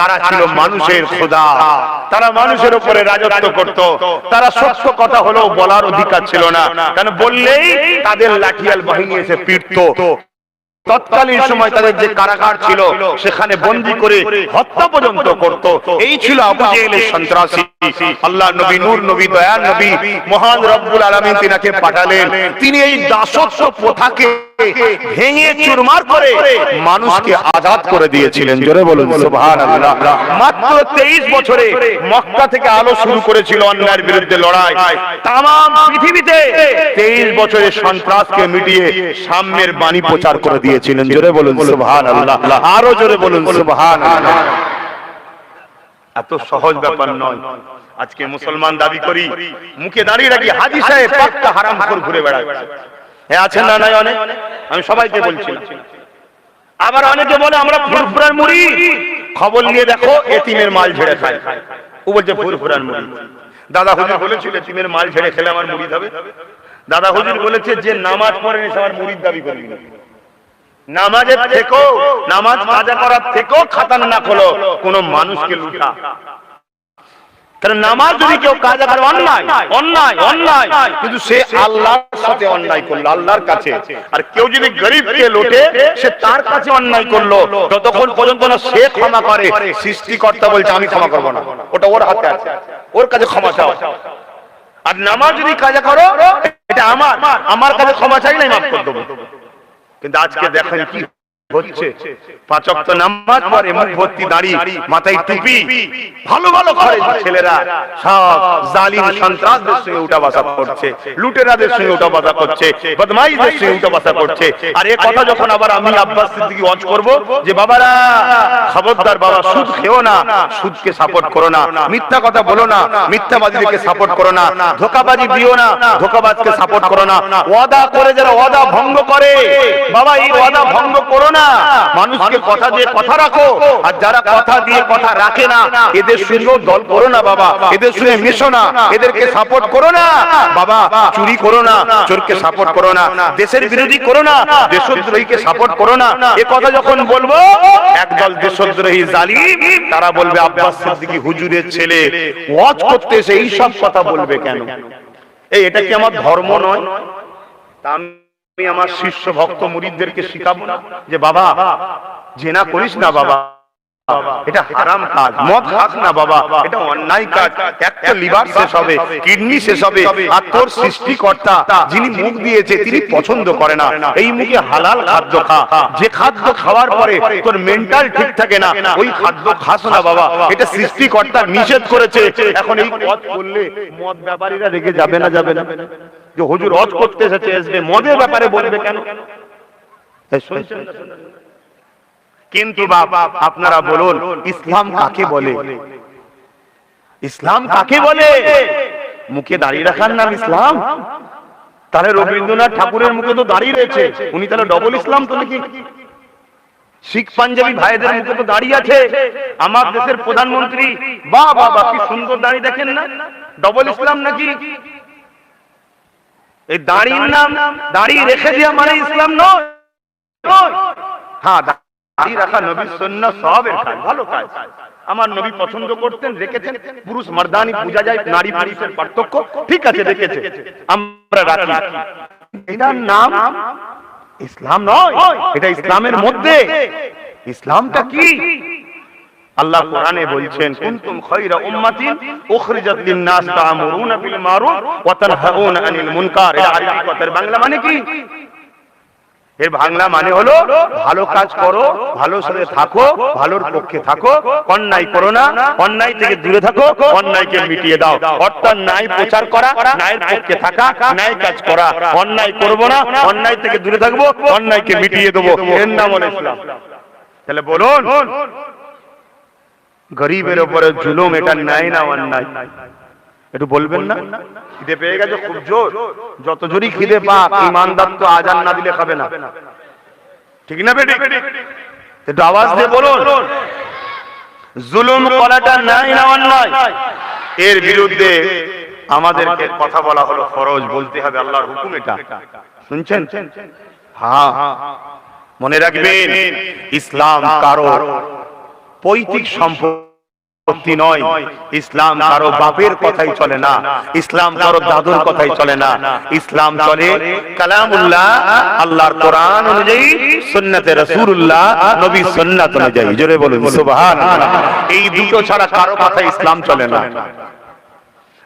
তারা ছিল মানুষের খোদা, তারা মানুষের উপরে রাজত্ব করত, তারা সত্য কথা হলেও বলার অধিকার ছিল না, কারণ বললেই তাদের লাঠিয়াল বাহিনী এসে পিটতো। তৎকালীন সময় তাদের যে কারাগার ছিল সেখানে বন্দী করে হত্যা পর্যন্ত করত। এই ছিল আবু জেহেলের সন্ত্রাসী। আল্লাহ নবী, নূর নবী, দয়ার নবী, মহান রব্বুল আলামিন তিনাকে পাঠালেন। তিনি এই দাসত্ব প্রথাকে ভেঙে চুরমার করে মানুষকে আজাদ করে দিয়েছিলেন। জোরে বলুন সুবহানাল্লাহ। মাত্র 23 বছরে মক্কা থেকে আলো শুরু করেছিল অন্যায়ের বিরুদ্ধে লড়াই। তামাম পৃথিবীতে 23 বছরের সন্ত্রাসকে মিটিয়ে সাম্যের বাণী প্রচার করে দিয়েছিলেন। জোরে বলুন সুবহানাল্লাহ, আরো জোরে বলুন সুবহানাল্লাহ। এত সহজ ব্যাপার নয়। আজকে মুসলমান দাবি করি, মুখে দাঁড়িয়ে রাখি হাজী সাহেব পাক্কা হারামখোর ঘুরে বেড়াচ্ছে। হ্যাঁ, আছেন না? নাই অনেক। আমি সবাইকে বলছি। আবার অনেকে বলে আমরা ফুরফুরার মুড়ি, খবর নিয়ে দেখো এতিমের মাল ঝেড়ে খায়। ও বলছে ফুরফুরার মুড়ি। দাদা হুজুর বলেছিল এতিমের মাল ঝেড়ে খেলে আমার মুড়ি হবে। দাদা হুজুর বলেছে যে নামাজ পড়েনি সে আমার মুড়ির দাবি করবি না। নামাজের থেকেও, নামাজ কাজা করার থেকেও খাতারনাক হলো কোন মানুষকে লুটা। কারণ নামাজ যদি কেউ কাজা করে অন্যায়, অন্যায়, অন্যায়, কিন্তু সে আল্লাহর সাথে অন্যায় করলো, আল্লাহর কাছে। আর কেউ যদি গরিবকে লুটে সে তার কাছে অন্যায় করলো, যতক্ষণ পর্যন্ত না সে ক্ষমা করে, সৃষ্টিকর্তা বলছে আমি ক্ষমা করবো না, ওটা ওর হাতে আছে, ওর কাছে ক্ষমা চাও। আর নামাজ যদি কাজা করো এটা আমার কাছে ক্ষমা চাইলে মাফ করে দেবো। কিন্তু আজকে দেখেন কি হচ্ছে, 5 ওয়াক্ত নামাজ পড়ে, মুখ ভর্তি দাড়ি, মাথায় টুপি, ভালো ভালো ঘরে ছেলেরা সব জালিম সন্ত্রাসদের সঙ্গে উঠা বসা করছে, লুটেরাদের সঙ্গে উঠা বসা করছে, বদমাইশদের সঙ্গে উঠা বসা করছে। আর এই কথা যখন আবার আমি আব্বাস সিদ্দিকী ওয়াজ করব যে বাবারা খবরদার বাবা, সুদ খেও না, সুদকে সাপোর্ট করো না, মিথ্যা কথা বলো না, মিথ্যাবাদীদেরকে সাপোর্ট করো না, ধোঁকাবাজি দিও না, ধোঁকাবাজকে সাপোর্ট করো না। ওয়াদা করে যারা ওয়াদা ভঙ্গ করে, বাবা এই ওয়াদা ভঙ্গ করো না। মানুষকে কথা দিয়ে কথা রাখো, আর যারা কথা দিয়ে কথা রাখে না এদের সঙ্গে দল করো না বাবা, এদের সঙ্গে মিশো না, এদেরকে সাপোর্ট করো না বাবা। চুরি করো না, চোরকে সাপোর্ট করো না, দেশের বিরোধী করো না, দেশদ্রোহীকে সাপোর্ট করো না। এ কথা যখন বলবো একদল দেশদ্রোহী জালিম তারা বলবে আব্বাস সিদ্দিকী হুজুরের ছেলে ওয়াজ করতে এসে এই সব কথা বলবে কেন? এটা কি আমার ধর্ম নয়? আমি আমার শিষ্য ভক্ত মুরিদদেরকে শিখাবো না যে বাবা জেনা করিস না বাবা, এটা হারাম কাজ, মদ খাস না বাবা, এটা অন্যায় কাজ, একটা লিভার শেষ হবে, কিডনি শেষ হবে, আর তোর সৃষ্টিকর্তা যিনি মুখ দিয়েছে তিনি পছন্দ করে না, এই মুখে হালাল খাদ্য খা, যে খাদ্য খাওয়ার পরে তোর মেন্টাল ঠিক থাকে না ওই খাদ্য খাস না বাবা, এটা সৃষ্টিকর্তা নিষেধ করেছে। এখন এই কথা বললে মদ ব্যাপারীরা রেগে যাবে না? যাবে না? যে হুজুর হজ করতে এসেছে, আসবে মদের ব্যাপারে বলবে কেন? কিন্তু বাবা আপনারা বলুন ইসলাম কাকে বলে? ইসলাম কাকে বলে? মুখে দাঁড়িয়ে রাখার নাম ইসলাম? তাহলে রবীন্দ্রনাথ ঠাকুরের মুখে তো দাঁড়িয়ে রয়েছে, উনি তাহলে ডবল ইসলাম তো নাকি? শিখ পাঞ্জাবি ভাইদের মুখে তো দাঁড়িয়ে আছে, আমার দেশের প্রধানমন্ত্রী, বাহ বাহ বাহ কি সুন্দর দাঁড়িয়ে, দেখেন না? ডবল ইসলাম নাকি? এই দাঁড়িয়ে নাম দাঁড়িয়ে রেখে দেওয়া মানে ইসলাম নয়। হ্যাঁ, দাঁড়িয়ে রাখা নবীর সুন্নাত সওয়াবের কাজ, ভালো কাজ। আমার নবী পছন্দ করতেন, রেখেছেন। পুরুষ মার্দানি বোঝা যায়, নারী পুরুষের পার্থক্য, ঠিক আছে রেখেছে, আমরা রাখি। এটার নাম ইসলাম নয়, এটা ইসলামের মধ্যে। ইসলামটা কি? আল্লাহ কোরআনে বলছেন কুনতুম খায়রা উম্মাতিন উখরিজাত লিন-নাস তা'মুরুনা বিল মারুফ ওয়া তানহাউনা আনিল মুনকার। এর আরবি কথার বাংলা মানে কি? এর বাংলা মানে হলো ভালো কাজ করো, ভালোর সাথে থাকো, ভালোর পক্ষে থাকো, অন্যায় করো না, অন্যায় থেকে দূরে থাকো, অন্যায়কে মিটিয়ে দাও। অর্থাৎ ন্যায় প্রচার করা, ন্যায়ের পক্ষে থাকা, ন্যায় কাজ করা। অন্যায় করব না, অন্যায় থেকে দূরে থাকবো, অন্যায়কে মিটিয়ে দেবো, এর নাম হলো ইসলাম। তাহলে বলুন গরিবের উপরে জুলুম এটা ন্যায় না অন্যায়? একটু বলবেন না? খিদে পেয়ে গেছে খুব জোর, যত জোরই খিদে পাক ইমানদার তো আজান না দিলে খাবে না, ঠিক না বেটি? একটু আওয়াজ দিয়ে বলুন জুলুম করাটা ন্যায় না অন্যায়? এর বিরুদ্ধে আমাদেরকে কথা বলা হলো ফরজ, বলতে হবে, আল্লাহর হুকুম এটা, শুনছেন? হ্যাঁ, মনে রাখবেন ইসলাম কারো পৈতৃক সম্পত্তি নয়। ইসলাম কারো বাপের কথাই চলে না, ইসলাম কারো দাদুর কথাই চলে না, ইসলাম চলে কালামুল্লাহ, আল্লাহর কোরআন অনুযায়ী, সুন্নতে রাসূলুল্লাহ, নবী সুন্নাত অনুযায়ী। জোরে বলুন সুবহানাল্লাহ। এই দুটো ছাড়া কারো কথা ইসলাম চলে না।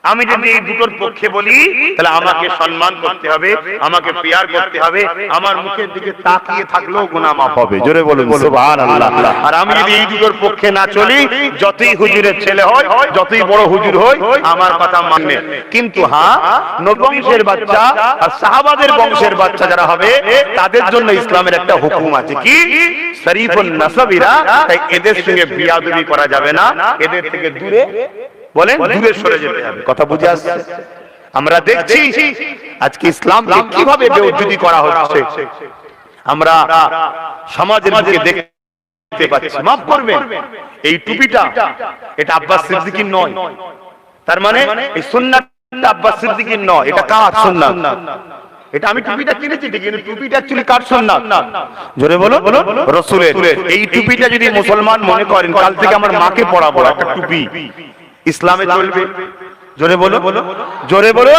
আমি যদি এই দুটোর পক্ষে বলি তাহলে আমাকে সম্মান করতে হবে, আমাকে পিয়ার করতে হবে, আমার মুখের দিকে তাকিয়ে থাকলেও গুনাহ মাফ হবে। জোরে বলুন সুবহানাল্লাহ। আর আমি যদি এই দুটোর পক্ষে না চলি, যতই হুজুরের ছেলে হয়, যতই বড় হুজুর হয়, আমার কথা মানবে। কিন্তু হ্যাঁ, নবী বংশের বাচ্চা আর সাহাবাদের বংশের বাচ্চা যারা হবে, তাদের জন্য ইসলামের একটা হুকুম আছে, কি? শরীফুন নাসাবিরা, তাই এদের সঙ্গে বিয়াদবি করা যাবে না, এদের থেকে দূরে বলেন দূরে সরে যেতে হবে। কথা বুঝে আসছে? আমরা দেখছি আজকে ইসলামকে কিভাবে বেইজ্জতি করা হচ্ছে, আমরা সমাজের দিকে দেখতে পাচ্ছি। মাফ করবেন, এই টুপিটা এটা আব্বাস সিদ্দিকীর নয়, তার মানে এই সুন্নাতটা আব্বাস সিদ্দিকীর নয়, এটা কার সুন্নাত? এটা আমি টুপিটা কিনেছি ঠিক, কিন্তু টুপিটা অ্যাকচুয়ালি কার সুন্নাত? জোরে বলো, রাসূলের। এই টুপিটা যদি মুসলমান মনে করেন কাল থেকে আমার মাকে পরাবো একটা টুপি, ইসলামে চলবে। জোরে বলো, জোরে বলো।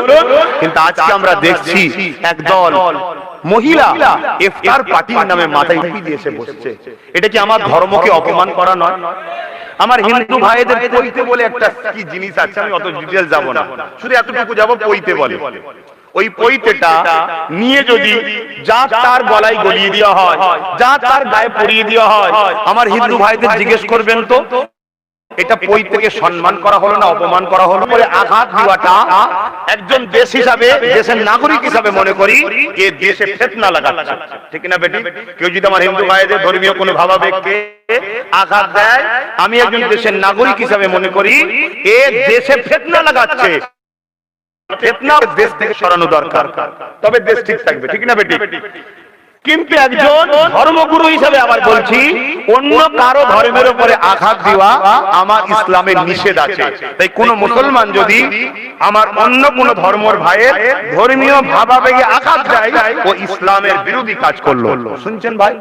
কিন্তু আজকে আমরা দেখছি একদল মহিলা ইফতার পার্টির নামে মাথায় টুপি দিয়ে এসে বসছে। এটা কি আমার ধর্মকে অপমান করা নয়? আমার হিন্দু ভাইদের পইতে বলে একটা কি জিনিস আছে, আমি অত ডিটেইলস যাব না, শুধু এতটুকু যাব, পইতে বলে। ওই পইতেটা নিয়ে যদি যা তার গলায় গলিয়ে দেওয়া হয়, যা তার গায়ে পরিয়ে দেওয়া হয়, আমার হিন্দু ভাইদের জিজ্ঞেস করবেন তো এটা পৈতৃকে সম্মান করা হলো না অপমান করা হলো? বলে আঘাত দেওয়াটা একজন দেশ হিসাবে, দেশের নাগরিক হিসাবে মনে করি এ দেশে ফিতনা লাগাচ্ছে, ঠিক না বেটি? কেউ যদি আমার হিন্দু ভাইদের ধর্মীয় কোনো ভাবাবেগকে আঘাত দেয়, আমি একজন দেশের নাগরিক হিসাবে মনে করি এ দেশে ফিতনা লাগাচ্ছে, ফিতনা দেশ থেকে সরানো দরকার, তবে দেশ ঠিক থাকবে, ঠিক না বেটি? কিন্তু একজন ধর্মগুরু হিসেবে আবার বলছি, অন্য কারো ধর্মের উপরে আঘাত দেওয়া আমার ইসলামের নিষেধ আছে। তাই কোন মুসলমান যদি আমার অন্য কোন ধর্মের ভাইয়ের ধর্মীয় ভাবাবেগে আঘাত দেয়, ও ইসলামের বিরোধী কাজ করলো। শুনছেন ভাই?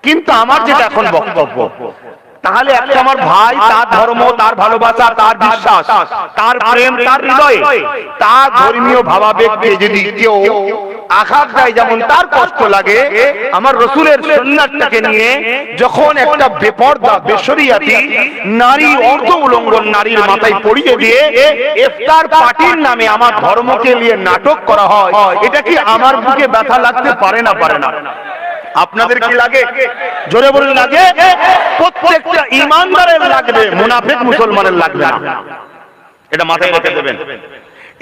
কিন্তু আমার যেটা এখন বক্তব্য, তাহলে একটা আমার ভাই, তার ধর্ম, তার ভালোবাসা, তার বিশ্বাস, তার প্রেম, তার হৃদয়ে, তার ধর্মীয় ভাবাবেগকে যদি কেউ আঘাত দেয়, যেমন তার কষ্ট লাগে, আমার রাসূলের সুন্নাতটাকে নিয়ে যখন একটা বেপরদা বেশরিয়াতি নারী অর্ধ উলঙ্গন নারীর মাথায় পরিয়ে দিয়ে ইফতার পার্টির নামে আমার ধর্মকে নিয়ে নাটক করা হয়, এটা কি আমার বুকে ব্যথা লাগতে পারে না? পারে না? আপনাদের কি লাগে? জোরে বলুন লাগে। প্রত্যেকটা ঈমানদারের লাগবে, মুনাফিক মুসলমানের লাগবে না। এটা মাথায় রেখে দেবেন।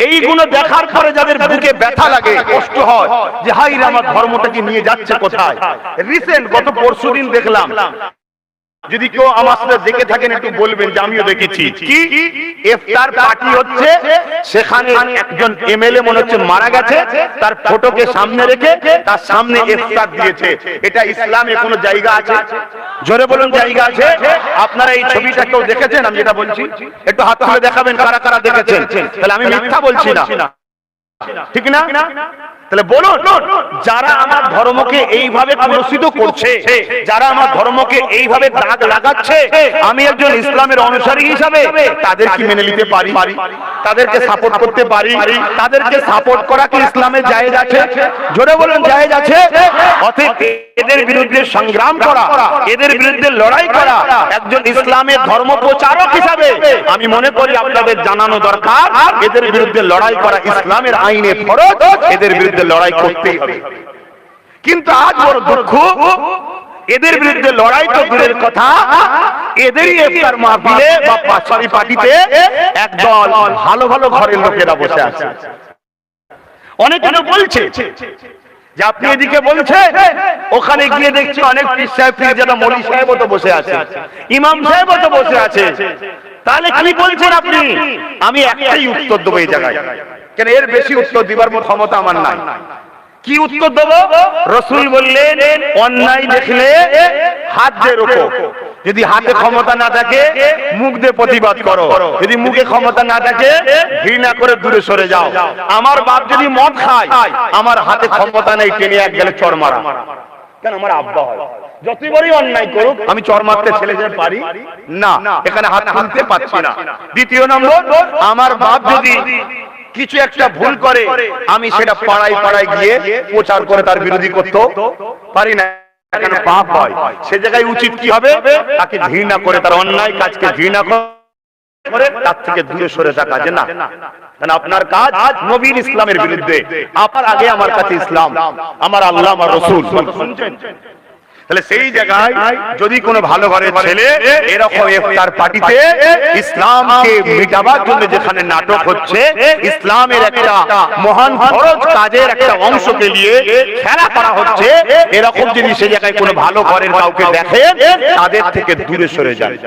এইগুলো দেখার পরে যাদের বুকে ব্যথা লাগে, কষ্ট হয়, যে হাই রে আমার ধর্মটাকে নিয়ে যাচ্ছে কোথায়। রিসেন্ট গত পরশুদিন দেখলাম, যদি কেউ আমার সাথে দেখে থাকেন একটু বলবেন যে আমিও দেখেছি, কি ইফতার পার্টি হচ্ছে, সেখানে একজন এমএলএ মনে হচ্ছে মারা গেছে, তার ফটোকে সামনে রেখে তার সামনে ইফতার দিয়েছে। এটা ইসলামে কোনো জায়গা আছে? জোরে বলুন জায়গা আছে? আপনারা এই ছবিটা কেউ দেখেছেন? আমি যেটা বলছি একটু হাত তুলে দেখাবেন কারা কারা দেখেছেন, তাহলে আমি মিথ্যা বলছি না, ঠিক না? তাহলে বলুন, যারা আমার ধর্মকে এইভাবে কলুষিত করছে, যারা আমার ধর্মকে এইভাবে দাগ লাগাচ্ছে, আমি একজন ইসলামের অনুসারী হিসাবে তাদের কি মেনে নিতে পারি? তাদেরকে সাপোর্ট করতে পারি? তাদেরকে সাপোর্ট করা কি ইসলামে জায়েজ আছে? জোরে বলুন জায়েজ আছে। অতএব এদের বিরুদ্ধে সংগ্রাম করা, এদের বিরুদ্ধে লড়াই করা একজন ইসলামের ধর্ম প্রচারক হিসাবে আমি মনে করি আপনাদের জানানো দরকার, এদের বিরুদ্ধে লড়াই করা ইসলামের আইনে ফরজ, এদের বিরুদ্ধে লড়াই করতেই হবে। কিন্তু আজ বড় দুঃখ, এদের বিরুদ্ধে লড়াই তো দূরের কথা, এদেরই ইফতার মাহফিলে বা পাঁচবাড়ি পার্টিতে একদল ভালো ভালো ঘরের লোকেরা বসে আছে। অনেকে বলছে যে আপনি এদিকে বলছেন, ওখানে গিয়ে দেখছি অনেক পীর সাহেব, পীরজাদা মৌলভী সাহেবও তো বসে আছে, ইমাম সাহেবও তো বসে আছে। তাহলে কি বলছেন আপনি? আমি একটাই উত্তর দেবো এই জায়গায়, কেন এর বেশি উত্তর দিবার মতো ক্ষমতা আমার নাই। কি উত্তর দেব? রাসূল বললেন, অন্যায় দেখলে হাত দিয়ে রোখো, যদি হাতে ক্ষমতা না থাকে মুখ দিয়ে প্রতিবাদ করো, যদি মুখে ক্ষমতা না থাকে ঘৃণা করে দূরে সরে যাও। আমার বাপ যদি মদ খায়, আমার হাতে ক্ষমতা নেই টেনে এক গেলে চড় মারা, কেন আমার আব্বা হয়, যতই বড়ই অন্যায় করুক আমি চর মারতে ছেলে যে পারি না, এখানে হাত তুলতে পারছি না। দ্বিতীয় নম্বর, আমার বাপ যদি কিছু একটা ভুল করে আমি সেটা পাড়ায় পাড়ায় গিয়ে প্রচার করে তার বিরোধী করতে পারি না, এখানে পাপ হয়। সে জায়গায় উচিত কি হবে, তাকে ঘৃণা করে, তার অন্যায় কাজকে ঘৃণা করে তার থেকে দূরে সরে থাকা, যে না আপনার কাজ নবীর ইসলামের বিরুদ্ধে, আপনার আগে আমার কাছে ইসলাম, আমার আল্লাহ, আমার রাসূল। শুনছেন? তাহলে সেই জায়গায় যদি কোনো ভালো ঘরের ছেলে এরকম ইফতার পার্টিতে ইসলামকে মিটাবার জন্য যেখানে নাটক হচ্ছে, ইসলামের একটা মহান ফরজ কাজের একটা অংশকে নিয়ে খেলা করা হচ্ছে, এরকম যদি সে জায়গায় কোনো ভালো ঘরের কাউকে দেখে তাদের থেকে দূরে সরে যায়,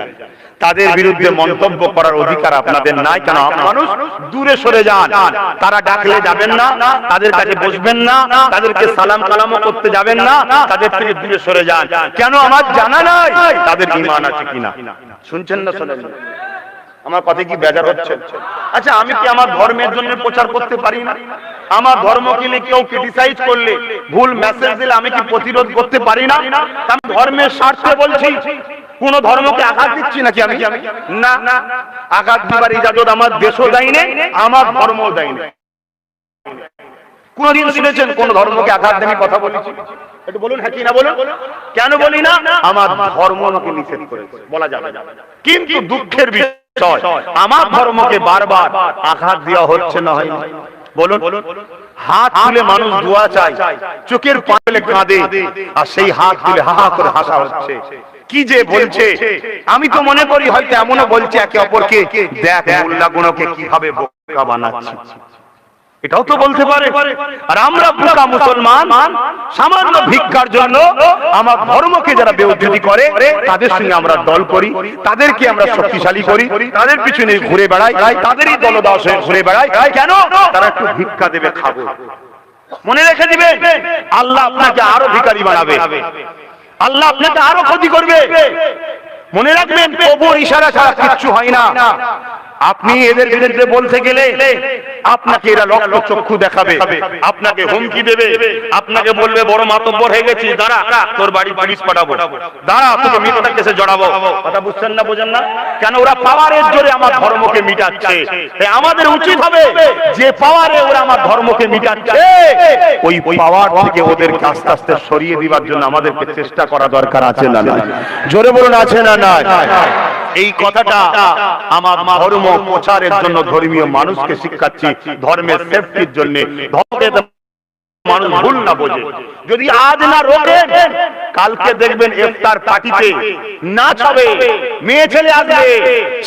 তাদের বিরুদ্ধে মন্তব্য করার অধিকার আপনাদের নাই। কেন মানুষ দূরে সরে যান, তারা ডাকলে যাবেন না, তাদের কাছে বসবেন না, তাদেরকে সালাম কালামও করতে যাবেন না, তাদের থেকে দূরে সরে যান। কেন? আমার জানা নাই তাদের ঈমান আছে কিনা। শুনছেন না? শোনেন? আমার কথা কি বেজার হচ্ছে? আচ্ছা, আমি কি আমার ধর্মের জন্য প্রচার করতে পারি না? আমার ধর্মকে নিয়ে কেউ ক্রিটিসাইজ করলে, ভুল মেসেজ দিলে আমি কি প্রতিরোধ করতে পারি না? আমি ধর্মের স্বার্থে বলছি, কোন ধর্মকে আঘাত দিচ্ছি নাকি আমি? না, আঘাত দিবার ইজাজত আমার দেশও দেয়নি, আমার ধর্মও দেয়নি। কোনদিন শুনেছেন কোন ধর্মকে আঘাত দিয়ে আমি কথা বলেছি? একটু বলুন হ্যাঁ কি না বলুন। কেন বলি না? আমার ধর্ম আমাকে নিষেধ করেছে, বলা যাবে না। কিন্তু দুঃখের বিষয়, আমার ধর্মকে বারবার আঘাত দেওয়া হচ্ছে না, হয় না? বলুন। হাত তুলে মানুষ দোয়া চায়, চোখের পানি কাঁদে, আর সেই হাত তুলে হা হা করে হাসা হচ্ছে। কি যে বলছে, আমি তো মনে করি হয়তো এমনও বলছে একে অপরকে, দেখ মোল্লা গুণকে কিভাবে বোকা বানাচ্ছে, এটাও তো বলতে পারে। আর আমরা বোকা মুসলমান, সামান্য ভিক্ষার জন্য আমার ধর্মকে যারা বেইজ্জতি করে তাদের সঙ্গে আমরা দল করি, তাদেরকে আমরা শক্তিশালী করি, তাদের পিছনে ঘুরে বেড়াই, তাদেরই দলদাস হয়ে ঘুরে বেড়াই। কেন? তারা একটু ভিক্ষা দেবে, খাবো। মনে রেখে দিবেন, আল্লাহ আপনাকে আরো ভিখারি বানাবে, আল্লাহ আপনাকে আরো ক্ষতি করবে। মনে রাখবেন, প্রভুর ইশারা ছাড়া কিচ্ছু হয় না। আপনি এদের বিরুদ্ধে বলতে গেলে আপনাকে এরা লক্ষ চক্ষু দেখাবে, আপনাকে হুমকি দেবে, আপনাকে বলবে বড় মাতব্বর হয়ে গেছি, দাঁড়া তোর বাড়ি পুলিশ পাঠাবো, দাঁড়া তোকে মিথ্যা কেসে জড়াবো। কথা বুঝছেন না? বোঝেন না? কেন? ওরা পাওয়ারের জোরে আমার ধর্মকে মিটাচ্ছে। আমাদের উচিত হবে যে পাওয়ারে ওরা আমার ধর্মকে মিটাচ্ছে, ওই পাওয়ার থেকে ওদেরকে আস্তে আস্তে সরিয়ে দিবার জন্য আমাদেরকে চেষ্টা করা দরকার আছে না নাই? জোরে বলুন, আছে না নাই? এই কথাটা আমার ধর্ম প্রচারের জন্য ধর্মীয় মানুষকে শিক্ষাচ্ছি, ধর্মের সেফটির জন্য, মানুষ ভুল না বোঝে। যদি আজ না রোকেন, কালকে দেখবেন ইফতার পার্টিতে নাচ হবে, মেয়ে ছেলে আসবে,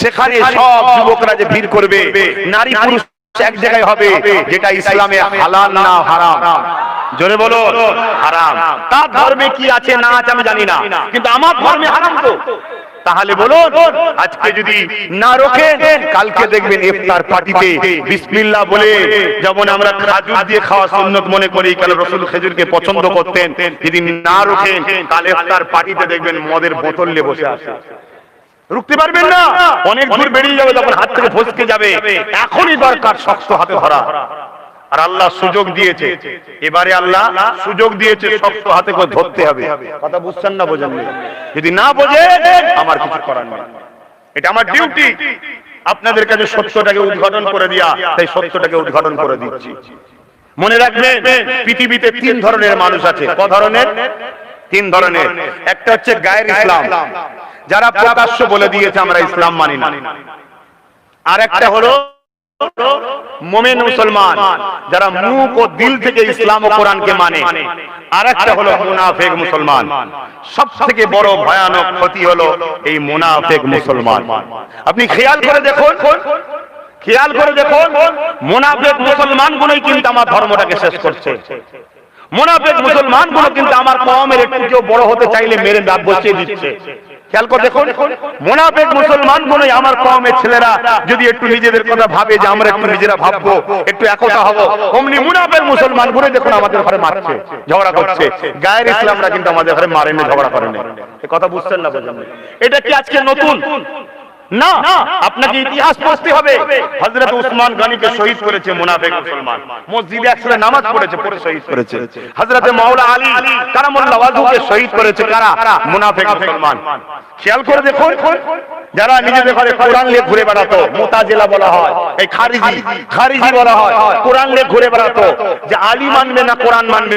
সেখানে সব যুবকরা যে ভিড় করবে, নারী পুরুষ এক জায়গায় হবে, যেটা ইসলামে হালাল না হারাম? জোরে বলো, হারাম। তার ধর্মে কি আছে না আছে আমি জানি না, কিন্তু আমার ধর্মে হারাম তো। তাহলে বলুন, আজকে যদি না রোকেন, কালকে দেখবেন ইফতার পার্টিতে বিসমিল্লাহ বলে, যেমন আমরা খেজুর দিয়ে খাওয়া সুন্নত মনে করি, কারণ রাসূল খেজুরকে পছন্দ করতেন, যদি না রোকেন কাল ইফতার পার্টিতে দেখবেন মদের বোতল নিয়ে বসে আছে। রুখতে পারবেন না, অনেক দূর বেরিয়ে যাবে, তখন হাত থেকে ফসকে যাবে। এখনই দরকার শক্ত হাতে ধরা। আর আল্লাহ সুযোগ দিয়েছে, এবারে আল্লাহ সুযোগ দিয়েছে, শক্ত হাতে করে ধরতে হবে। কথা বুঝছেন না? বোঝেন না? যদি না বোঝে আমার কিছু করার নেই, এটা আমার ডিউটি আপনাদের কাছে সত্যটাকে উদ্ঘাটন করে দিয়া, তাই সত্যটাকে উদ্ঘাটন করে দিচ্ছি। মনে রাখবেন, পৃথিবীতে তিন ধরনের মানুষ আছে। ক ধরনের? তিন ধরনের। একটা হচ্ছে গায়ের ইসলাম, যারা প্রকাশ্য বলে দিয়েছে আমরা ইসলাম মানি না। আর একটা হলো মুমিন মুসলমান, যারা মুখ ও দিল থেকে ইসলাম ও কোরআনকে মানে। আর একটা হলো মুনাফিক মুসলমান। সবথেকে বড় ভয়ানক ক্ষতি হলো এই মুনাফিক মুসলমান। আপনি খেয়াল করে দেখুন, খেয়াল করে দেখুন, মুনাফিক মুসলমান গুলোই কিন্তু আমার ধর্মটাকে শেষ করছে। মুনাফিক মুসলমান গুলো কিন্তু আমার কওমের একটু কেউ বড় হতে চাইলে মেরে দাঁত বসিয়ে দিচ্ছে। খেয়াল করে দেখুন, মুনাফিক মুসলমান গুলোই আমার কওমের ছেলেরা যদি একটু নিজেদের কথা ভাবে যে আমরা একটু নিজেরা ভাববো, একটু একতা হব, অমনি মুনাফিক মুসলমান গুলো দেখুন আমাদের ঘরে মারছে, ঝগড়া করছে। গায়ের ইসলামরা কিন্তু আমাদের ঘরে মারেনি, ঝগড়া করেনি। এই কথা বুঝছেন না? বোঝেন না? এটা কি আজকে নতুন? না, আপনাকে ইতিহাস পড়তে হবে। হযরত উসমান গনিকে শহীদ করেছে মুনাফিক মুসলমান, মসজিদে একসাথে নামাজ পড়েছে, পড়ে শহীদ করেছে। হযরত মাওলা আলী কারামাল্লাহু ওয়াজহুকে শহীদ করেছে কারা? মুনাফিক মুসলমান। খেয়াল করে দেখুন, যারা নিজেদের ঘরে কোরআন নিয়ে ঘুরে বেড়াতো, মুতাজিলা বলা হয়, এই খারিজি বলা হয়, কোরআন নিয়ে ঘুরে বেড়াতো, যে আলী মানবে না কোরআন মানবে,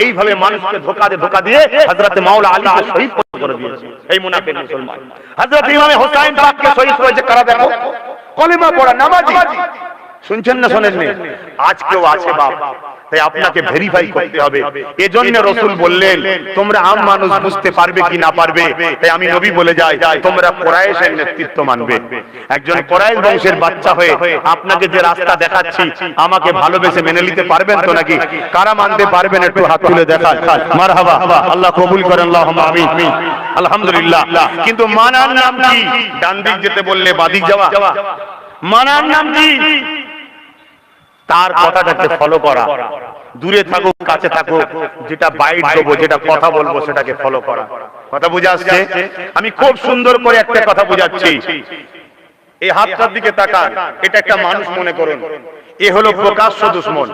এইভাবে মানুষকে ধোঁকা দিয়ে হযরত মাওলা আলীকে শহীদ করে দিয়েছে এই মুনাফিক মুসলমান। হযরত ইমাম হোসেন পাককে শহীদ করেছে কারা? দেখো, কলেমা পড়া নামাজি। শুনছেন না শোনেননি? আজকেও আছে বাপ, তাই আপনাকে ভেরিফাই করতে হবে। এজন্য রাসূল বললেন, তোমরা আম মানুষ বুঝতে পারবে কি না পারবে, তাই আমি নবী বলে যাই, তোমরা কুরাইশের নেতৃত্ব মানবে। একজন কুরাইশ বংশের বাচ্চা হয়ে আপনাকে যে রাস্তা দেখাচ্ছি, আমাকে ভালোবেসে মেনে নিতে পারবেন তো নাকি? কারা মানতে পারবেন একটু হাত তুলে দেখান। মারহাবা, আল্লাহ কবুল করেন, আল্লাহুম্মা আমিন। আলহামদুলিল্লাহ। কিন্তু মানার নাম কি? ডান দিক যেতে বললে বাদিক যাওয়া। মানার নাম কি? তার কথাটাকে ফলো করা, দূরে থাকুক কাছে থাকুক, যেটা বাইট দেবো, যেটা কথা বলবো সেটাকে ফলো করা। কথা বুঝে আসছে? আমি খুব সুন্দর করে একটা কথা বুঝাচ্ছি। এই হাতটার দিকে তাকান, এটা একটা মানুষ মনে করুন, এ হলো প্রকাশ্য দুশমন,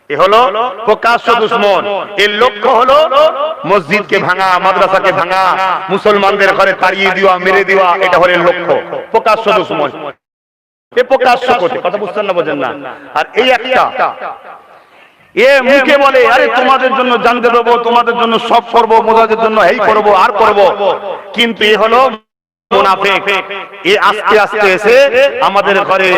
এ হলো প্রকাশ্য দুশমন। এর লক্ষ্য হলো মসজিদকে ভাঙা, মাদ্রাসাকে ভাঙা, মুসলমানদের ঘরে তাড়িয়ে দেওয়া, মেরে দেওয়া, এটা হলো লক্ষ্য। প্রকাশ্য দুশমন, প্রকাশ্য করতে, কথা বুঝছেন না, বোঝেন না। আর এই একটা এ মুখে বলে, আরে তোমাদের জন্য জানতে দেবো, তোমাদের জন্য সব করবো, মোজাদের জন্য এই করবো আর করবো, কিন্তু এ হলো মুনাফিক। এ আস্তে আস্তে এসে আমাদের ঘরে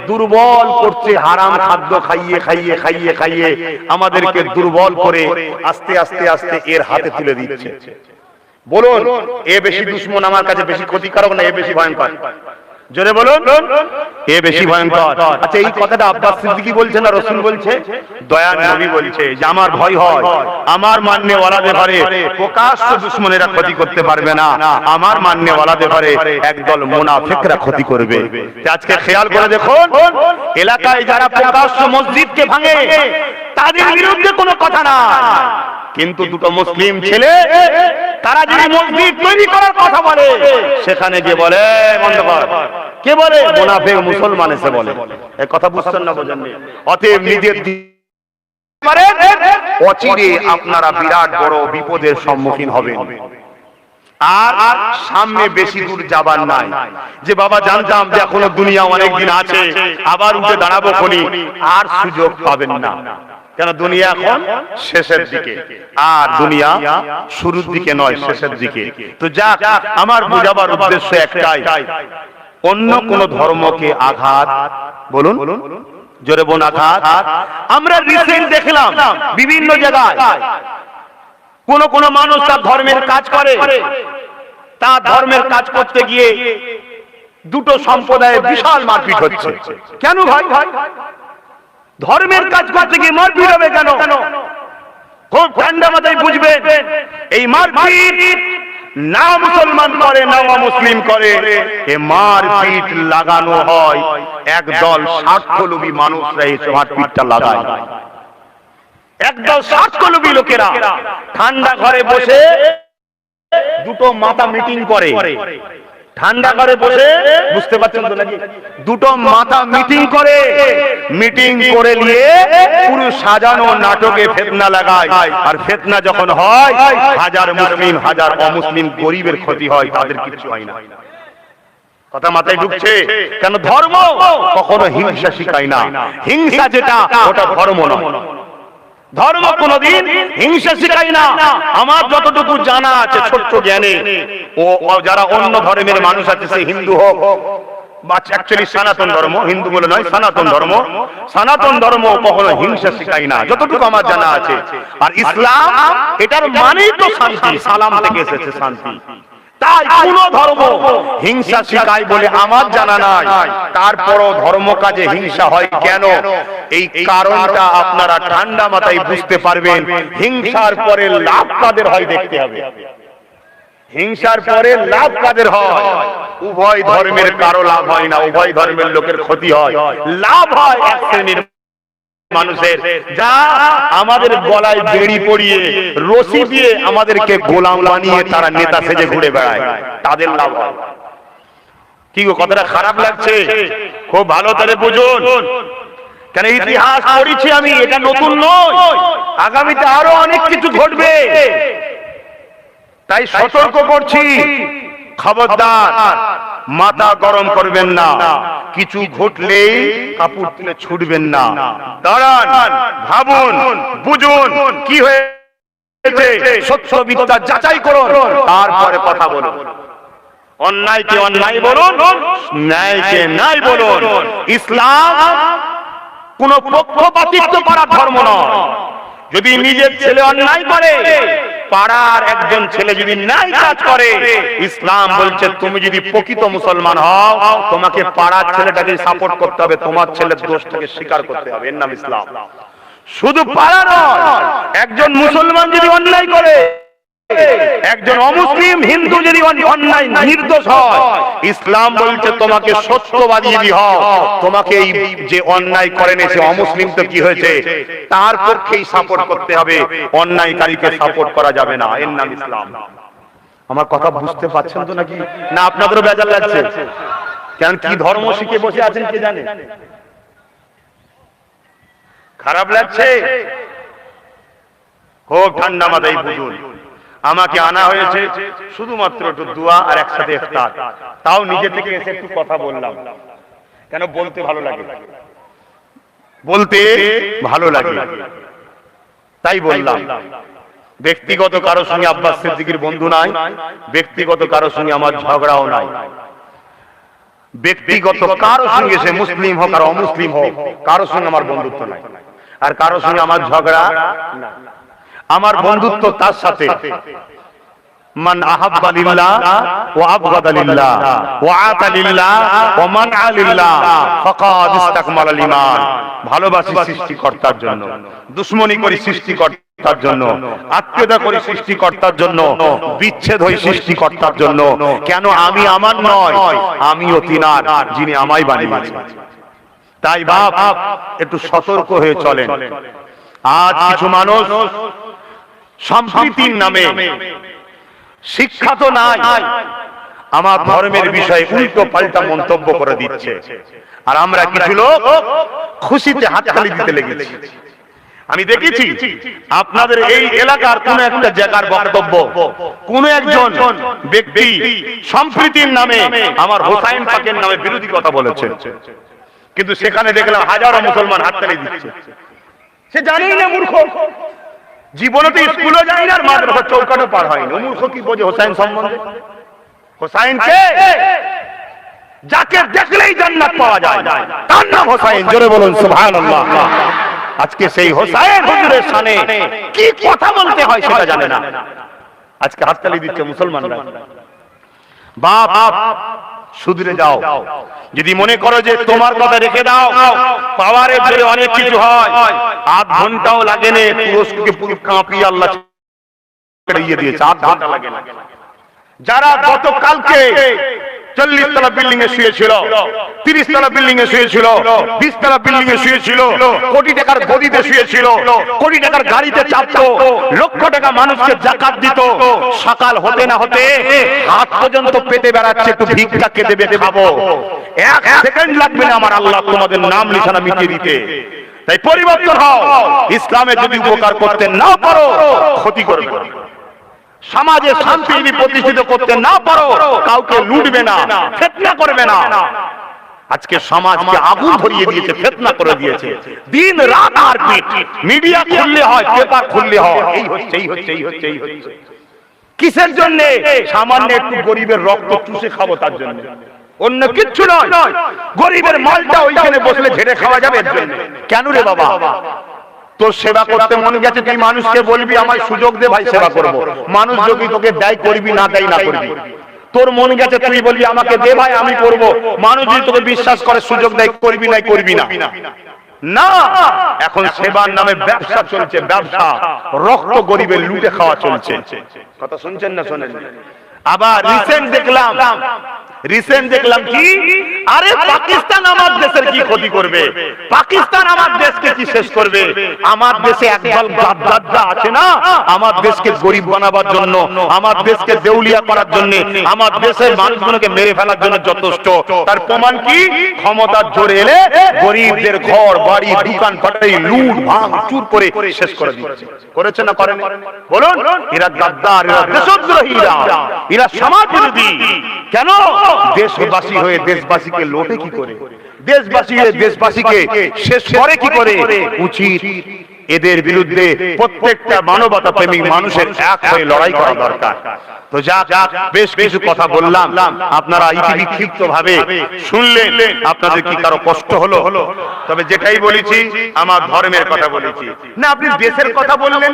দুর্বল করছে, হারাম খাদ্য খাইয়ে খাইয়ে খাইয়ে খাইয়ে আমাদেরকে দুর্বল করে আস্তে আস্তে আস্তে এর হাতে তুলে দিচ্ছে। বলুন, এ বেশি দুশমন আমার কাছে বেশি ক্ষতিকারক না এ বেশি ভয়ঙ্কর? জোরে বলুন, এ বেশি ভয়ঙ্কর। আচ্ছা, এই কথাটা আব্বাস সিদ্দিকী বলছে না রাসূল বলছে? দয়ার নবী বলছে যে আমার ভয় হয় আমার মান্যওয়ালাদের ঘরে প্রকাশ্য দুশমনেরা ক্ষতি করতে পারবে না, আমার মান্যওয়ালাদের ঘরে একদল মুনাফিকরা ক্ষতি করবে। আজকে খেয়াল করে দেখুন, এলাকায় যারা প্রকাশ্য মসজিদকে ভাঙে তাদের বিরুদ্ধে কোনো কথা না, কিন্তু দুটো মুসলিম ছেলে তারা যদি মসজিদ তৈরি করার কথা বলে, সেখানে গিয়ে বলে বন্ধ কর। কে বলে? মুনাফিক মুসলমান এসে বলে। এই কথা বুঝছেন না, বোঝেন? অতএব নিজের অচিরে আপনারা বিরাট বড় বিপদের সম্মুখীন হবেন। আর সামনে বেশি দূর যাবার নাই, যে বাবা জানতাম যে এখনো দুনিয়া অনেক দিন আছে, আবার উঠে দাঁড়াবো খনি, আর সুযোগ পাবেন না। কেন? দুনিয়া এখন শেষের দিকে, আর দুনিয়া শুরুর দিকে নয়, শেষের দিকে। তো যাক, আমার বোঝাবার উদ্দেশ্য একটাই, অন্য কোন ধর্মকে আঘাত, বলুন জোরে বোন, আঘাত। আমরা রিসেন্ট দেখলাম বিভিন্ন জায়গায় কোন মানুষ তার ধর্মের কাজ করে, তার ধর্মের কাজ করতে গিয়ে দুটো সম্প্রদায়ে বিশাল মারপিট হচ্ছে। কেন ভাই? ধর্মের কাজ করতে গিয়ে মারপিট হবে কেন? খুব ঠান্ডা মাথায় বুঝবেন, এই মারপিট না মুসলমান করে না মুসলিম করে, এ মারপিট লাগানো হয় একদল স্বার্থলোভী মানুষরা। এই মারপিটটা লাগায় একদল স্বার্থলোভী লোকেরা ঠান্ডা ঘরে বসে দুটো মাথা মিটিং করে। ঠান্ডা ঘরে বসে, বুঝতে পারছেন তো নাকি? দুটো মাথা মিটিং করে, মিটিং করে নিয়ে পুরো সাজানো নাটকে ফিতনা লাগায়। আর ফিতনা যখন হয়, হাজার মুসলিম হাজার অমুসলিম গরিবের ক্ষতি হয়, তাদের কিছু হয় না। কথা মাথায় ঢুকছে? কেন? ধর্ম কখনো হিংসা শিখায় না। হিংসা যেটা, ওটা ধর্ম নয়। ধর্ম কোনদিন হিংসা শিখায় না। আমার যতটুকু জানা আছে ছোট্ট জ্ঞানে, ও যারা অন্য ধর্মের মানুষ আছে, সে হিন্দু হোক বা অ্যাকচুয়ালি সনাতন ধর্ম, হিন্দু বলে নয়, সনাতন ধর্ম, সনাতন ধর্ম কখনো হিংসা শিখায় না, যতটুকু আমার জানা আছে। আর ইসলাম এটার মানেই তো শান্তি, সালাম থেকে এসেছে শান্তি। তাই কোন ধর্ম হিংসা শিখায় বলে আমার জানা নাই। তারপরও ধর্ম কাজে হিংসা হয় কেন? এই কারণটা আপনারা ঠান্ডা মাথায় বুঝতে পারবেন। হিংসার পরে লাভ কাদের হয় দেখতে হবে। হিংসার পরে লাভ কাদের হয়? উভয় ধর্মের কারো লাভ হয় না, উভয় ধর্মের লোকের ক্ষতি হয়। লাভ হয় এক শ্রেণীর মানুষের, যা আমাদের গলায় বেড়ি পরিয়ে রশি দিয়ে আমাদেরকে গোলাম বানিয়ে তারা নেতা সেজে ঘুরে বেড়ায়, তাদের লাভ হয়। কি গো, কথাটা খারাপ লাগছে? খুব ভালো করে বুঝুন, কেন ইতিহাস পড়েছি আমি, এটা নতুন নয়, আগামীতে আরো অনেক কিছু ঘটবে, তাই সতর্ক করছি, খবরদার মাথা গরম করবেন না, কিছু ঘটলেই কাপড় তুলে ছুটবেন না, দাঁড়ান, ভাবুন, বুঝুন কি হয়েছে, সত্য মিথ্যা যাচাই করুন, তারপরে কথা বলুন। অন্যায়কে অন্যায় বলুন, ন্যায়কে ন্যায় বলুন। ইসলাম কোন পক্ষপাতিত্ব করার ধর্ম নয়। যদি নিজের ছেলে অন্যায় করে, পাড়ার একজন ছেলে যদি ন্যায় কাজ করে, ইসলাম বলছে তুমি যদি প্রকৃত মুসলমান হও, তোমাকে পাড়ার ছেলেটাকে সাপোর্ট করতে হবে, তোমার ছেলের দোষটাকে স্বীকার করতে হবে, এর নাম ইসলাম। শুধু পাড়া নয়, একজন মুসলমান যদি অন্যায় করে, একজন অমুসলিম হিন্দু যদি অন্যায় নির্দোষ হয়, ইসলাম বলছে তোমাকে সত্যবাদী যদি হও, তোমাকে এই যে অন্যায় করেন সে অমুসলিম তো কি হয়েছে, তার পক্ষেই সাপোর্ট করতে হবে, অন্যায়কারীকে সাপোর্ট করা যাবে না, এর নাম ইসলাম। আমার কথা বুঝতে পারছেন তো নাকি, না আপনাদেরও বেজার লাগছে? কেন কি ধর্ম শিখে বসে আছেন কে জানে? খারাপ লাগছে? খুব ঠান্ডা মাথায় বুঝুন, আমাকে আনা হয়েছে শুধুমাত্র একটু দোয়া আর একসাথে ইফতার, তাও নিজে থেকে এসে একটু কথা বললাম, কেন বলতে ভালো লাগে, বলতে ভালো লাগে তাই বললাম। ব্যক্তিগত কারোর সঙ্গে আব্বাস সিদ্দিকীর বন্ধু নাই, ব্যক্তিগত কারোর সঙ্গে আমার ঝগড়াও নাই, ব্যক্তিগত কারোর সঙ্গে সে মুসলিম হোক আর অমুসলিম হোক, কারোর সঙ্গে আমার বন্ধুত্ব নাই, আর কারোর সঙ্গে আমার ঝগড়া না। আমার বন্ধুত্ব তার সাথে মান আহাব্বা লিল্লাহ ওয়া আবগাদা লিল্লাহ ওয়া আতা লিল্লাহ ওয়া মানআ লিল্লাহ ফাকাদ ইসতাকমালাল ঈমান। ভালোবাসি সৃষ্টিকর্তার জন্য, দুশমনি করি সৃষ্টিকর্তার জন্য, আত্মীয়তা করি সৃষ্টিকর্তার জন্য, বিচ্ছেদ হই সৃষ্টিকর্তার জন্য। কেন আমি আমার নয়, আমিও তিনার যিনি আমায় বানিয়েছেন। তাই বাপ একটু সতর্ক হয়ে চলেন। আজ কিছু মানুষ সম্প্রীতির নামে, শিক্ষা তো নাই, আমার ধর্মের বিষয়ে উল্টো পাল্টা মন্তব্য করে দিচ্ছে, আর আমরা কিছু লোক খুশিতে হাততালি দিতে লেগেছি। আমি দেখেছি আপনাদের এই এলাকার কোন একটা জায়গার বক্তব্য, কোন একজন ব্যক্তি সম্প্রীতির নামে আমার হোসাইন পাকের নামে বিরোধী কথা বলেছে, কিন্তু সেখানে দেখলাম হাজারো মুসলমান হাততালি দিচ্ছে। সে জানেই না, মূর্খ, জীবনে তো স্কুলে যায় না, আর মাদ্রাসার চৌকাটও পার হয়নি, মূর্খ কি বোঝে হোসাইন সম্বন্ধে? হোসাইনকে যাকে দেখলেই জান্নাত পাওয়া যায়, তার নাম হোসাইন। জোরে বলুন সুবহানাল্লাহ। আজকে সেই হোসাইন হুজুরের শানে কি কথা বলতে হয় সেটা জানে না, আজকে হাততালি দিচ্ছে মুসলমানরা। বাপ শুধরে যাও, যদি মনে করো যে তোমার কথা রেখে দাও, পাওয়ারের জোরে অনেক কিছু হয়, আধ ঘন্টাও লাগে না, তুরস্ককে পুরো কাঁপিয়ে আল্লাহ দিয়ে দিয়েছে, আধ ঘন্টা লাগে না। যারা গতকালকে 40 তলা বিল্ডিং এ শুয়েছিল, 30 তলা বিল্ডিং এ শুয়েছিল, 20 তলা বিল্ডিং এ শুয়েছিল, কোটি টাকার গদিতে শুয়েছিল, কোটি টাকার গাড়িতে চাপতো, লক্ষ টাকা মানুষকে যাকাত দিত, সকাল হতে না হতে হাত পর্যন্ত পেতে বেড়াচ্ছে, একটু ভিক্ষা কে দেবে খাবো, 1 সেকেন্ড লাগবে না আমার আল্লাহ তোমাদের নাম নিশানা মিটিয়ে দিতে। তাই পরিবর্তন হও, ইসলামে যদি উপকার করতে না পারো ক্ষতি করবে, সমাজে শান্তি যদি প্রতিষ্ঠিত করতে না পারো কাউকে লুটবে না, ফিতনা করবে না। আজকে সমাজকে আগুন ধরিয়ে দিয়েছে, ফিতনা করে দিয়েছে, দিন রাত মারপিট, মিডিয়া খুললে হয়, পেপার খুললে হয়, এই হচ্ছে এই হচ্ছে এই হচ্ছে এই হচ্ছে। কিসের জন্য? সামান্য একটু গরিবের রক্ত চুষে খাবো তার জন্য, অন্য কিচ্ছু নয়। গরিবের মালটা ওইখানে বসলে ঝেড়ে খাওয়া যাবে এর জন্য। কেন রে বাবা, তোর সেবা করতে মনে গেছে, তুই মানুষকে বলবি আমায় সুযোগ দে ভাই সেবা করব, মানুষ যদি তোকে দেয় করবি, না দেয় না করবি। তোর মন গেছে তুই বলবি আমাকে দে ভাই আমি করব, মানুষ যদি তোকে বিশ্বাস করে সুযোগ দেয় করবি না করবি না। না, এখন সেবার নামে ব্যবসা চলছে, ব্যবসা, রক্ত গরিবের লুটে খাওয়া চলছে। কথা শুনছেন না শোনেন? আবার রিসেন্ট দেখলাম কি আরে পাকিস্তান আমার দেশের কি ক্ষতি করবে? পাকিস্তান আমার দেশকে কি শেষ করবে? আমার দেশে একদল গাদ্দাররা আছে না, আমার দেশকে গরিব বানাবার জন্য, আমার দেশকে দেউলিয়া করার জন্য, আমার দেশের মানুষগুলোকে মেরে ফেলার জন্য যথেষ্ট। তার প্রমাণ কি? ক্ষমতার জোরে এলে গরিবদের ঘর বাড়ি দোকান পাটাই লুট ভাঙ চুর করে শেষ করে দিচ্ছে। করেছে না করেন? বলুন, এরা গাদ্দার, এরা দেশদ্রোহী, এরা সমাজ বিরোধী। কেন? দেশবাসী হয়ে দেশবাসীকে লোটে কি করে? দেশবাসী হয়ে দেশবাসীকে শেষ করে কি করে? উচিত এদের বিরুদ্ধে প্রত্যেকটা মানবতা প্রেমিক মানুষের এক হয়ে লড়াই করা দরকার। তো যাক, বেশ কিছু কথা বললাম, আপনারা ইতিবিক্ষিপ্ত ভাবে শুনলেন। আপনাদের কি কারো কষ্ট হলো? তবে যেটাই বলেছি আমার ধর্মের কথা বলেছি না। আপনি দেশের কথা বললেন,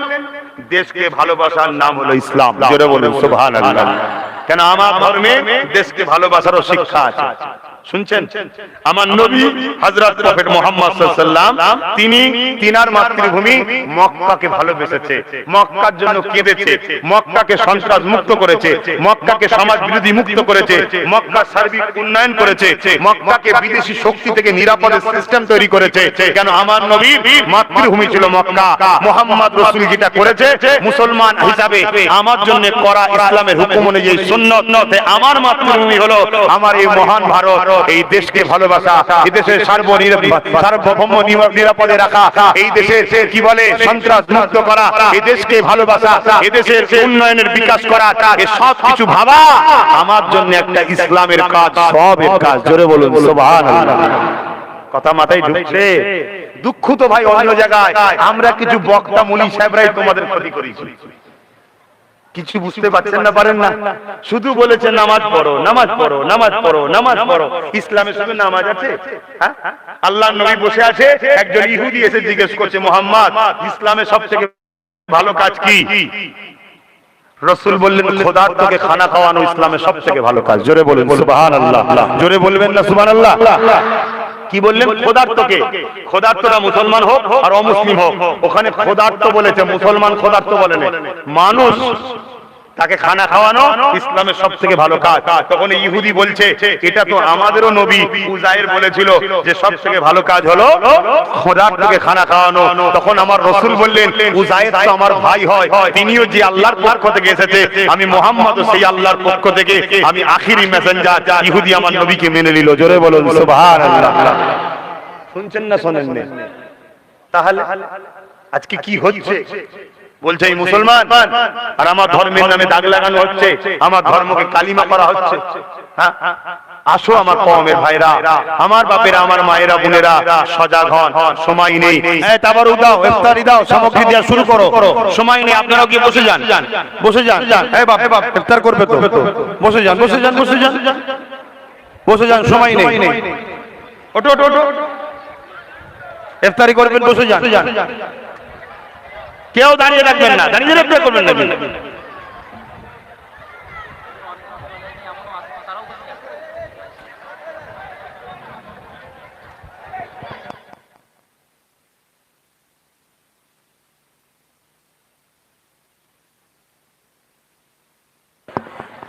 দেশকে ভালোবাসার নাম হলো ইসলাম। জোরে বলুন সুবহানাল্লাহ। কেন? আমার ধর্মে দেশকে ভালোবাসারও শিক্ষা আছে। শুনছেন? আমার নবী হযরত প্রফেট মুহাম্মদ সাল্লাল্লাহু আলাইহি ওয়াসাল্লাম তিনি তিনার মাতৃভূমি মক্কাকে ভালোবেসেছে, মক্কার জন্য কেঁদেছে, মক্কাকে সন্ত্রাস মুক্ত করেছে, মক্কাকে সমাজ বিরোধী মুক্ত করেছে, মক্কার সার্বিক উন্নয়ন করেছে, মক্কাকে বিদেশি শক্তি থেকে নিরাপদের সিস্টেম তৈরি করেছে। কেন? আমার নবীর মাতৃভূমি ছিল মক্কা। মুহাম্মদ রাসূল যেটা করেছে মুসলমান হিসাবে আমার জন্য করা ইসলামের হুকুম অনুযায়ী সুন্নাত, আমার মাতৃভূমি হলো আমার এই মহান ভারত। এই দেশকে ভালোবাসা, এই দেশের সার্বভৌম নিরাপদে রাখা, এই দেশের কি বলে সন্ত্রাস মুক্ত করা, এই দেশকে ভালোবাসা, এই দেশের উন্নয়নের বিকাশ করা, এই সব কিছু ভাবা আমার জন্য একটা ইসলামের কাজ, সবের কাজ। জোরে বলুন সুবহানাল্লাহ। কথা মাথায় ঢুকছে? দুঃখ তো ভাই অন্য জায়গায়, আমরা কিছু বক্তা মুনি সাহেবরাই তোমাদের ক্ষতি করেছি। কিছু বুঝতে পারছেন না, পারেন না, শুধু বলেছেন নামাজ পড়ো, নামাজ পড়ো, নামাজ পড়ো, নামাজ পড়ো। ইসলামের সঙ্গে নামাজ আছে? আল্লাহর নবী বসে আছে, একজন ইহুদি এসে জিজ্ঞেস করছে, মুহাম্মদ ইসলামের সবথেকে ভালো কাজ কি? রাসূল বললেন, খোদার তোকে খানা খাওয়ানো ইসলামের সবথেকে ভালো কাজ। জোরে বলুন সুবহানাল্লাহ। জোরে বলবেন না সুবহানাল্লাহ? কি বললেন? খোদার্থকে। খোদার্থরা মুসলমান হোক আর অমুসলিম হোক, ওখানে খোদার্থ বলেছে, মুসলমান খোদার্থ বলেন। মানুষ তাকে খানা খাওয়ানো ইসলামের সবথেকে ভালো কাজ। তখন ইহুদি বলছে, এটা তো আমাদেরও নবী উজাইর বলেছিল যে সবথেকে ভালো কাজ হলো খোদার্থকে খানা খাওয়ানো। তখন আমার রাসূল বললেন, উজাইর তো আমার ভাই হয়, তিনিও যে আল্লাহর পক্ষ থেকে এসেছে, আমি মুহাম্মদও সেই আল্লাহর পক্ষ থেকে, আমি আখিরি মেসেঞ্জার। ইহুদি আমার নবীকে মেনে নিল। জোরে বলুন সুবহানাল্লাহ। শুনছেন না শোনেন না? তাহলে আজকে কি হচ্ছে? বলছে এই মুসলমান আর আমার ধর্মের নামে দাগ লাগানো হচ্ছে, আমার ধর্মকে কালিমা করা হচ্ছে। আসো আমার কওমের ভাইরা, আমার বাপেরা, আমার মায়েরা, বোনেরা, সজাগ হন। সময় নেই। তাবারু দাও, ইফতারি দাও, সামগ্রী দেওয়া শুরু করো। সময় নেই, আপনারাও কি বসে যান, বসে যান। বাপ ইফতার করবে তো, বসে যান, বসে যান, বসে যান, বসে যান। সময় নেই, ওঠো ওঠো ওঠো, ইফতারি করবেন, বসে যান। কেউ দাঁড়িয়ে রাখবেন না, দাঁড়িয়ে ইফতার করবেন না।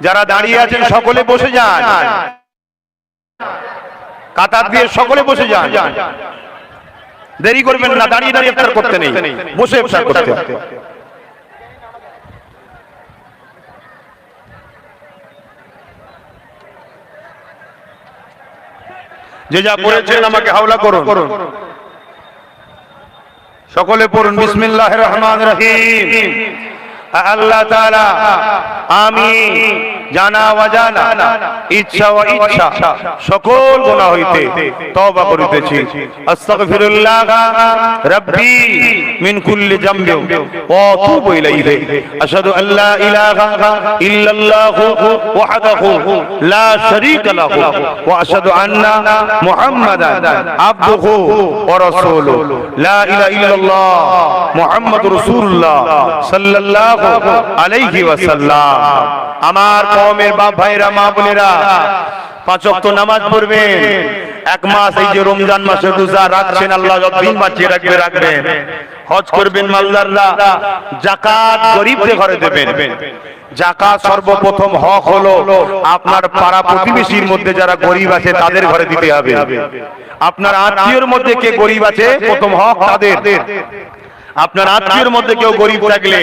যারা দাঁড়িয়ে আছেন সকলে বসে যান, কাতার দিয়ে সকলে বসে যান। দেরি করবেন না, দাঁড়িয়ে দাঁড়িয়ে ইফতার করতে নেই, বসে ইফতার করতে। যে যা পড়েছেন আমাকে হাওলা করুন। সকলে পড়ুন, বিসমিল্লাহির রহমানির রহিম। আল্লাহ তাআলা আমি জানা অজানা, ইচ্ছা ও ইচ্ছা সকল গুনাহ হইতে তওবা করিতেছি। আস্তাগফিরুল্লাহ রাব্বি মিন কুল্লি যামবি ওয়া আতুবু ইলাইহি। আশহাদু আল্লা ইলাহা ইল্লাল্লাহু ওয়াহদাহু লা শারীকা লাহু ওয়া আশহাদু আন্না মুহাম্মাদান আবদুহু ওয়া রাসূলুহু। লা ইলাহা ইল্লাল্লাহ মুহাম্মাদুর রাসূলুল্লাহ সাল্লাল্লাহু আলাইহি ওয়াসাল্লাম। আমার কওমের বাপ ভাইরা, মা বোনেরা, 5 ওয়াক্ত নামাজ পড়বেন। এক মাস এই যে রমজান মাসে রোজা রাখছেন, আল্লাহ যতদিন বাঁচিয়ে রাখবে রাখবেন। হজ করবেন মালদাররা, যাকাত গরিবদের ঘরে দেবেন। জাকাত সর্বপ্রথম হক হলো আপনার পাড়া প্রতিবেশীর মধ্যে যারা গরিব আছে তাদের ঘরে দিতে হবে। আপনার আত্মীয়র মধ্যে কে গরিব আছে প্রথম হক তাদের। আপনার আত্মীয়র মধ্যে কেউ গরিব থাকলে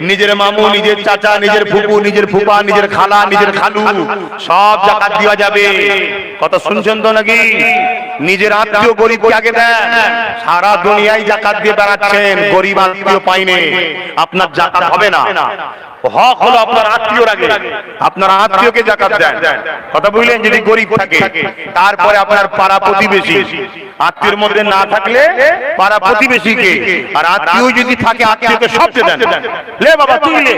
নিজের মামু, নিজের চাচা, নিজের ফুপু, নিজের ফুপা, নিজের খালা, নিজের খালু সব জাকাত দেওয়া যাবে। কথা শুনছেন তো নাকি? নিজের আত্মীয় গরিবকে আগে দেন। সারা দুনিয়ায় জাকাত দিয়ে বেড়াচ্ছেন, গরিব আত্মীয় পাইনে, আপনার জাকাত হবে না। হক হলো আপনার আত্মীয়র আগে, আপনার আত্মীয়কে জাকাত দেন। কথা বুঝলেন? যদি গরিব থাকে তারপরে আপনার পাড়া প্রতিবেশী, আত্মীয়র মধ্যে না থাকলে পাড়া প্রতিবেশীকে, আর আত্মীয় যদি থাকে আত্মীয়কে সবচেয়ে দেন। লে বাবা তুই লে,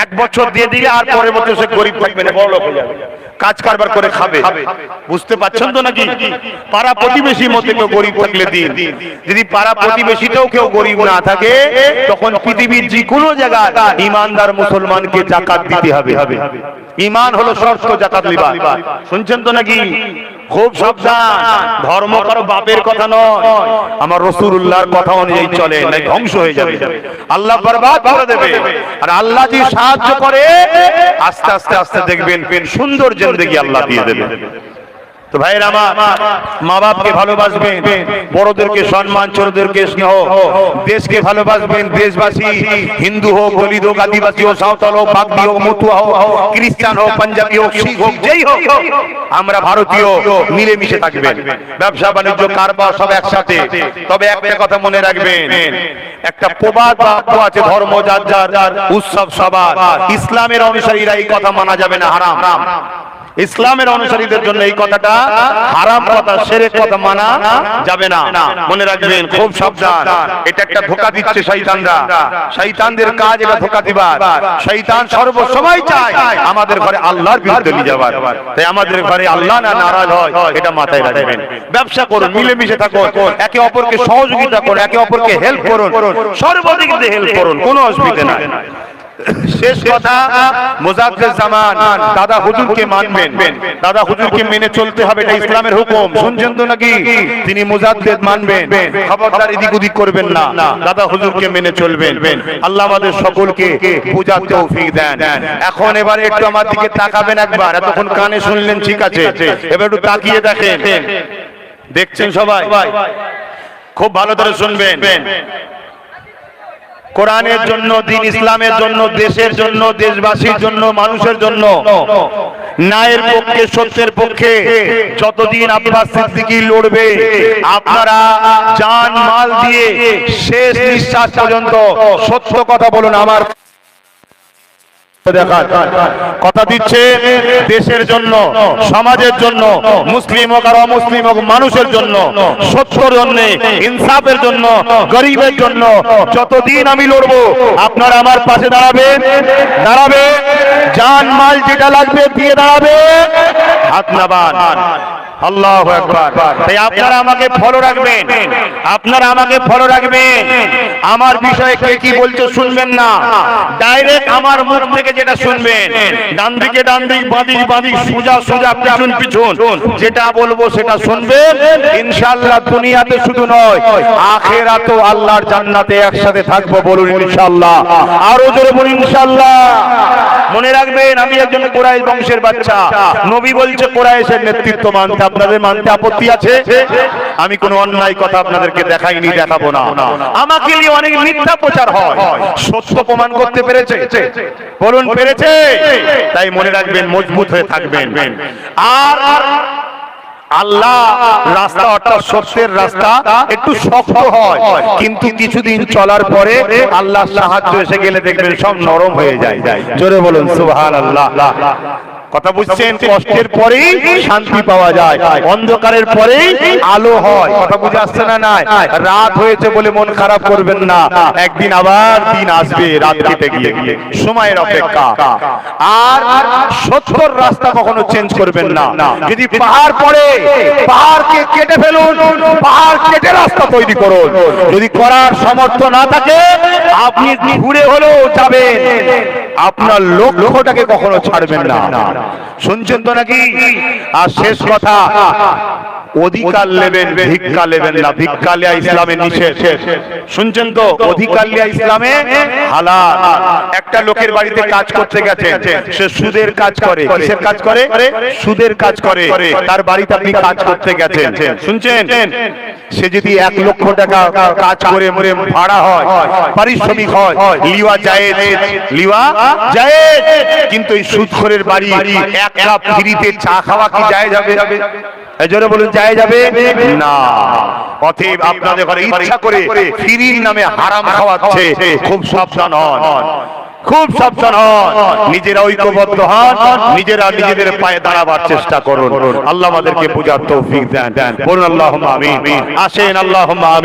এক বছর দিয়ে দিলে আর পরের বছর সে গরিব থাকবে না, বড় লোক হয়ে যাবে, কাজ কারবার করে খাবে। বুঝতে পারছেন তো নাকি? পাড়া প্রতিবেশীর মধ্যে কেউ গরিব থাকলে দিন। যদি পাড়া প্রতিবেশীতেও কেউ গরিব না থাকে তখন পৃথিবীর যে কোনো জায়গায় ইমানদার মুসলমানকে জাকাত দিতে হবে। ঈমান হলো শর্ত জাকাত লিবা। শুনছেন তো নাকি? খুব সাবধান, ধর্ম কারো বাপের কথা নয়, আমার রাসূলুল্লাহর কথা অনুযায়ী চলে, নাই ধ্বংস হয়ে যাবে, আল্লাহ বরবাদ করে দেবে। আর আল্লাহ যদি সাহায্য করে আস্তে আস্তে আস্তে দেখবেন সুন্দর জিন্দেগি আল্লাহ দিয়ে দেবে। তো ভাইরা আমার, মা বাপকে ভালোবাসবেন, বড়দেরকে সম্মান, ছোটদেরকে স্নেহ, দেশকে ভালোবাসবেন। দেশবাসী হিন্দু হোক, দলিত হোক, আদিবাসী হোক, সাঁওতাল হোক, বাগদি হোক, মতুয়া হোক, খ্রিস্টান হোক, পাঞ্জাবি হোক, শিখ হোক, যেই হোক, আমরা ভারতীয় মিলেমিশে থাকবেন। ব্যবসা বাণিজ্য কারবার সব একসাথে। তবে একটা কথা মনে রাখবেন, একটা প্রবাদ বাক্য আছে, ধর্ম যার যার, উৎসব সবার। ইসলামের অনুসারীরা এই কথা মানা যাবে না, হারাম। ইসলামের অনুসারীদের জন্য এই কথাটা হারাম কথা, শিরক কথা মানা যাবে না। মনে রাখবেন, খুব সাবধান। এটা একটা ধোঁকা দিচ্ছে শয়তানরা। শয়তানদের কাজ এটা ধোঁকা দিবার। শয়তান সর্বসময় চায় আমাদের ঘরে আল্লাহর বিরুদ্ধে নিয়ে যাবার। তাই আমাদের ঘরে আল্লাহ না নারাজ হয় এটা মাথায় রাখবেন। ব্যবসা করুন, মিলেমিশে থাকুন, একে অপরকে সহযোগিতা করুন, একে অপরকে হেল্প করুন, সর্বদিক দিয়ে হেল্প করুন, কোনো অসুবিধা নাই। শেষ কথা, মুজাদ্দেদ জামান দাদা হুজুরকে মানবেন, দাদা হুজুরকে মেনে চলতে হবে, এটা ইসলামের হুকুম। শুনছেন তো নাকি? তিনি মুজাদ্দেদ মানবেন, খবরদার এদিক ওদিক করবেন না, দাদা হুজুরকে মেনে চলবেন। আল্লাহ আমাদের সকলকে বুঝার তৌফিক দেন। এখন এবারে একটু আমার দিকে তাকাবেন একবার। এতক্ষণ কানে শুনলেন, ঠিক আছে, এবার একটু তাকিয়ে দেখেন। দেখছেন সবাই? খুব ভালো করে শুনবেন। কোরআনের জন্য, দ্বীন ইসলামের জন্য, দেশের জন্য, দেশবাসীর জন্য, মানুষের জন্য, ন্যায়ের পক্ষে, সত্যের পক্ষে যতদিন আব্বাস সিদ্দিকী লড়বে, আপনারা জান মাল দিয়ে শেষ নিঃশ্বাস পর্যন্ত সত্য কথা বলুন। আমার কথা দিচ্ছে, দেশের জন্য, সমাজের জন্য, মুসলিম হোক আর অমুসলিম হোক, মানুষের জন্য, সত্যের জন্য, ইনসাফের জন্য, গরিবের জন্য যতদিন আমি লড়বো আপনারা আমার পাশে দাঁড়াবেন, জান মাল যেটা লাগবে দিয়ে দাঁড়াবে, হাত নামান। আল্লাহু আকবার। তাই আপনারা আমাকে ফলো রাখবেন, আপনারা আমাকে ফলো রাখবেন। আমার বিষয়ে কে কি বলছে শুনবেন না, ডাইরেক্ট আমার মুখ থেকে যেটা শুনবেন। ডান দিকে ডান দিক, বাঁদিক বাঁদিক, সোজা সোজা, পিছন পিছন, যেটা বলবো সেটা শুনবেন। ইনশাআল্লাহ দুনিয়াতে শুধু নয়, আখিরাতেও আল্লাহর জান্নাতে একসাথে থাকবো। বলুন ইনশাআল্লাহ, আরো জোরে বলুন ইনশাআল্লাহ। মনে রাখবেন, আমি একজন কুরাইশ বংশের বাচ্চা। নবী বলছে কুরাইশের নেতৃত্ব মানতে, আপনাদের মানতে আপত্তি আছে? আমি কোনো অন্যায় কথা আপনাদেরকে দেখাইনি, দেখাবো না। আমাকে নিয়ে অনেক মিথ্যা প্রচার হয়, সত্য প্রমাণ করতে পেরেছে? বলুন পেরেছে? তাই মনে রাখবেন, মজবুত হয়ে থাকবেন। আর আল্লাহ রাস্তা, অর্থাৎ সত্যের রাস্তা একটু শক্ত হয়, কিন্তু কিছুদিন চলার পরে আল্লাহ সাহায্য এসে গেলে দেখবেন সব নরম হয়ে যায়। জোরে বলুন সুবহানাল্লাহ। কথা বুঝছেন? কষ্টের পরেই শান্তি পাওয়া যায়, অন্ধকারের পরেই আলো হয়। কথা বুঝে আসছে না? নাই, রাত হয়েছে বলে মন খারাপ করবেন না, একদিন আবার দিন আসবে, রাত কেটে গিয়ে সময়ের অপেক্ষা। আর সত্যর রাস্তা কখনো চেঞ্জ করবেন না। যদি পাহাড় পড়ে, পাহাড়কে কেটে ফেলুন, পাহাড় কেটে রাস্তা তৈরি করুন। যদি করার সামর্থ্য না থাকে, আপনি ঘুরে হলেও যাবেন, আপনার লক্ষ্যটাকে কখনো ছাড়বেন না। শুনছেন তো নাকি? আর শেষ কথা, অধিকার নেবেন, ভিক্ষা নেবেন না। ভিক্ষা লিয়া ইসলামে নিষেধ। শুনছেন তো? অধিকার লিয়া ইসলামে হালাল। একটা লোকের বাড়িতে কাজ করতে গেছে, সে সুদের কাজ করে। কিসের কাজ করে? সুদের কাজ করে। তার বাড়িতে আপনি কাজ করতে গেছেন, শুনছেন? সে যদি 1 লক্ষ টাকা কাজ করে মরে ভাড়া হয়, পারিশ্রমিক হয়, লিওয়া জায়েজ, লিওয়া জায়েজ। কিন্তু এই সুদখোরের বাড়ি 1 কাপ ফ্রিতে চা খাওয়া কি জায়েজ হবে? এজন্য বলুন জায়েজ হবে না। অতএব আপনাদের ঘরে ইচ্ছা করে ফ্রির নামে হারাম খাওয়াচ্ছে, খুব সাবধান হন, খুব সাবধান হন। নিজেরা ঐক্যবদ্ধ হন, নিজেরা নিজেদের পায়ে দাঁড়াবার চেষ্টা করুন। আল্লাহ আমাদেরকে বুঝার তৌফিক দেন। বলুন আল্লাহুম্মা আমিন। আসেন আল্লাহুম্মা আমিন।